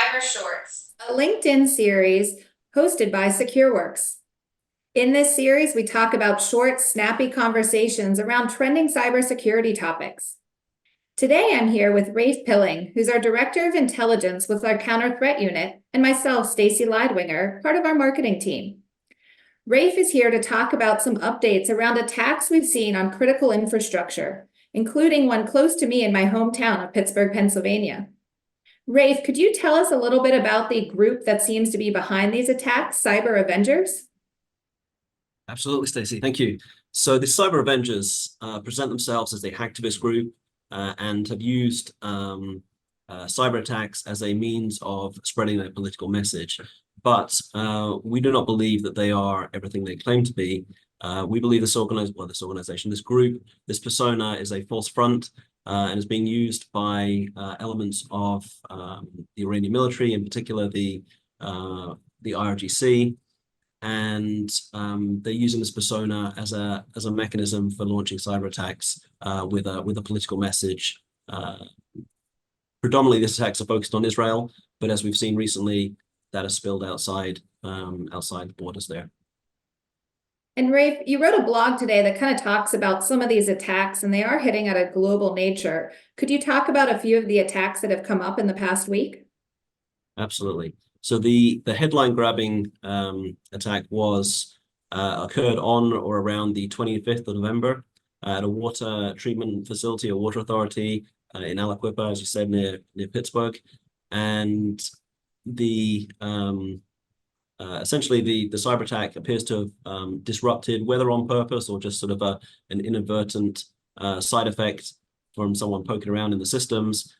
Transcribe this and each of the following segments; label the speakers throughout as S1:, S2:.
S1: Cyber Shorts, a LinkedIn series hosted by Secureworks. In this series, we talk about short, snappy conversations around trending cybersecurity topics. Today, I'm here with Rafe, who's our Director of Intelligence with our Counter Threat Unit, and myself, Stacy Leidwinger, part of our marketing team. Rafe is here to talk about some updates around attacks we've seen on critical infrastructure, including one close to me in my hometown of Pittsburgh, Pennsylvania. Rafe, could you tell us a little bit about the group that seems to be behind these attacks, Cyber Avengers?
S2: Absolutely, Stacy. Thank you. So the Cyber Avengers present themselves as a hacktivist group and have used cyber attacks as a means of spreading their political message. But we do not believe that they are everything they claim to be. We believe this organization, this group, this persona is a false front and is being used by elements of the Iranian military, in particular the IRGC, and they're using this persona as a mechanism for launching cyber attacks with a political message. Predominantly, these attacks are focused on Israel, but as we've seen recently, that has spilled outside the borders there.
S1: And Rafe, you wrote a blog today that kind of talks about some of these attacks, and they are hitting at a global nature. Could you talk about a few of the attacks that have come up in the past week?
S2: Absolutely. So the headline grabbing attack was occurred on or around the 25th of November at a water treatment facility, a water authority in Aliquippa, as you said, near Pittsburgh, and the essentially the cyber attack appears to have disrupted, whether on purpose or just sort of an inadvertent side effect from someone poking around in the systems,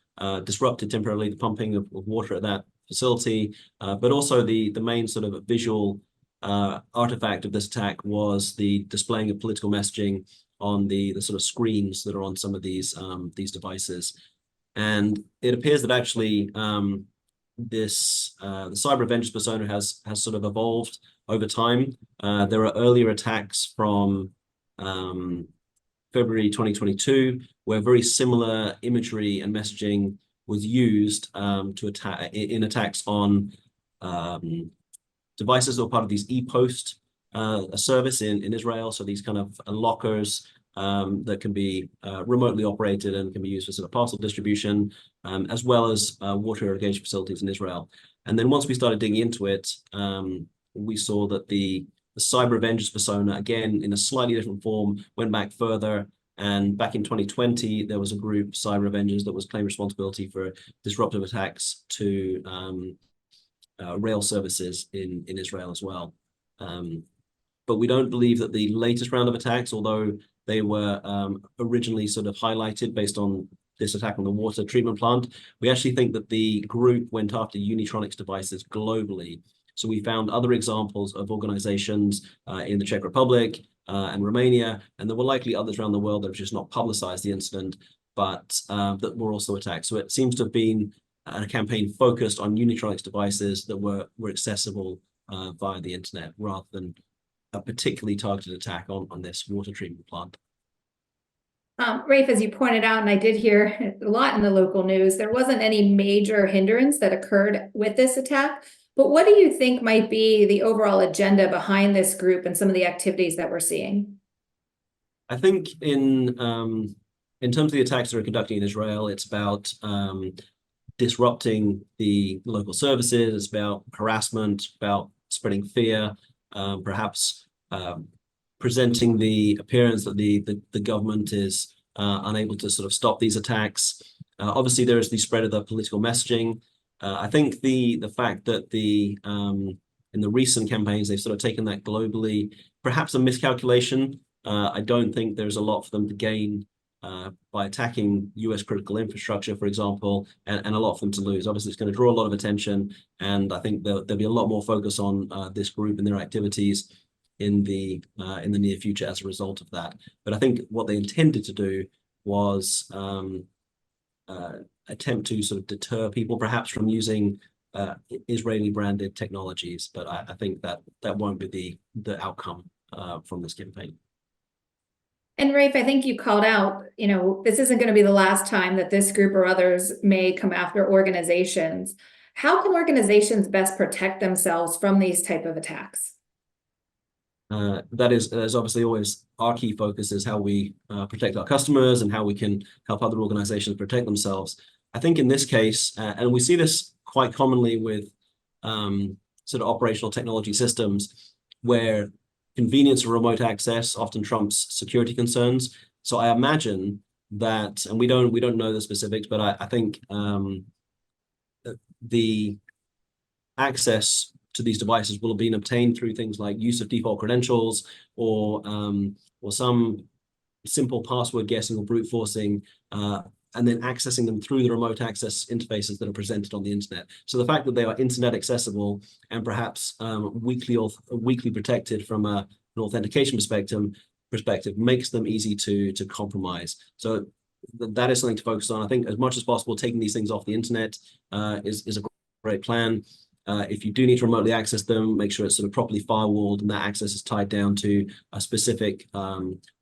S2: disrupted temporarily the pumping of water at that facility, but also the main sort of visual artifact of this attack was the displaying of political messaging on the sort of screens that are on some of these devices. And it appears that actually the Cyber Avengers persona has sort of evolved over time. There are earlier attacks from February 2022 where very similar imagery and messaging was used to attack in attacks on devices that were part of these e-post service in Israel. So these kind of lockers that can be remotely operated and can be used for sort of parcel distribution, as well as water irrigation facilities in Israel. And then once we started digging into it, we saw that the Cyber Avengers persona, again, in a slightly different form, went back further. And back in 2020, there was a group, Cyber Avengers, that was claiming responsibility for disruptive attacks to rail services in Israel as well. But we don't believe that the latest round of attacks, although they were originally sort of highlighted based on this attack on the water treatment plant, we actually think that the group went after Unitronics devices globally. So we found other examples of organizations in the Czech Republic and Romania, and there were likely others around the world that have just not publicized the incident, but that were also attacked. So it seems to have been a campaign focused on Unitronics devices that were accessible via the internet, rather than a particularly targeted attack on this water treatment plant.
S1: Rafe, as you pointed out, and I did hear a lot in the local news, there wasn't any major hindrance that occurred with this attack. But what do you think might be the overall agenda behind this group and some of the activities that we're seeing?
S2: I think in terms of the attacks that are conducting in Israel, it's about disrupting the local services, it's about harassment, about spreading fear, perhaps presenting the appearance that the government is unable to sort of stop these attacks. Obviously, there is the spread of the political messaging. I think the fact that in the recent campaigns, they've sort of taken that globally, perhaps a miscalculation. I don't think there's a lot for them to gain by attacking US critical infrastructure, for example, and a lot for them to lose. Obviously, it's going to draw a lot of attention, and I think there'll be a lot more focus on this group and their activities in the near future as a result of that. But I think what they intended to do was attempt to sort of deter people perhaps from using Israeli branded technologies, but I think that won't be the outcome from this campaign.
S1: And Rafe, I think you called out, this isn't going to be the last time that this group or others may come after organizations. How can organizations best protect themselves from these type of attacks?
S2: That is obviously always our key focus, is how we protect our customers and how we can help other organizations protect themselves. I think in this case, and we see this quite commonly with sort of operational technology systems, where convenience of remote access often trumps security concerns. So I imagine that, and we don't know the specifics, but I think the access to these devices will have been obtained through things like use of default credentials, or some simple password guessing or brute forcing, and then accessing them through the remote access interfaces that are presented on the internet. So the fact that they are internet accessible and perhaps weakly protected from an authentication perspective makes them easy to compromise. So that is something to focus on. I think as much as possible, taking these things off the internet is a great plan. If you do need to remotely access them, make sure it's sort of properly firewalled and that access is tied down to a specific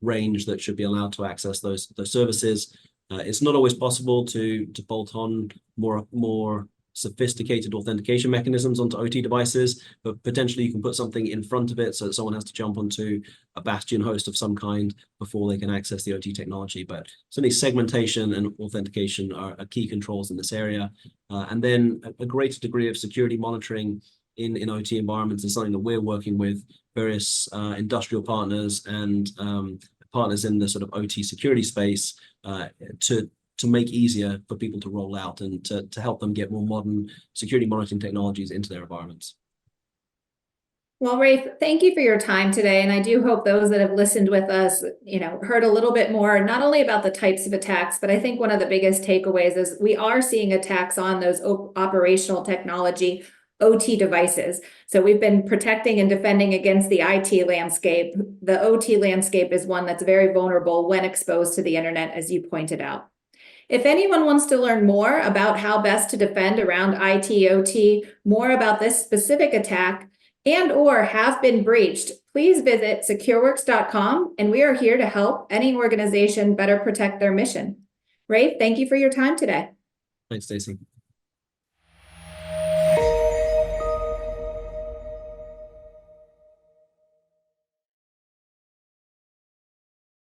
S2: range that should be allowed to access those services. It's not always possible to bolt on more sophisticated authentication mechanisms onto OT devices, but potentially you can put something in front of it so that someone has to jump onto a bastion host of some kind before they can access the OT technology. But certainly segmentation and authentication are key controls in this area. And then a greater degree of security monitoring in OT environments is something that we're working with various industrial partners and partners in the sort of OT security space to make easier for people to roll out and to help them get more modern security monitoring technologies into their environments.
S1: Well, Rafe, thank you for your time today. And I do hope those that have listened with us, heard a little bit more, not only about the types of attacks, but I think one of the biggest takeaways is we are seeing attacks on those operational technology OT devices. So we've been protecting and defending against the IT landscape. The OT landscape is one that's very vulnerable when exposed to the internet, as you pointed out. If anyone wants to learn more about how best to defend around IT, OT, more about this specific attack, and/or have been breached, please visit secureworks.com, and we are here to help any organization better protect their mission. Rafe, thank you for your time today.
S2: Thanks, Stacy.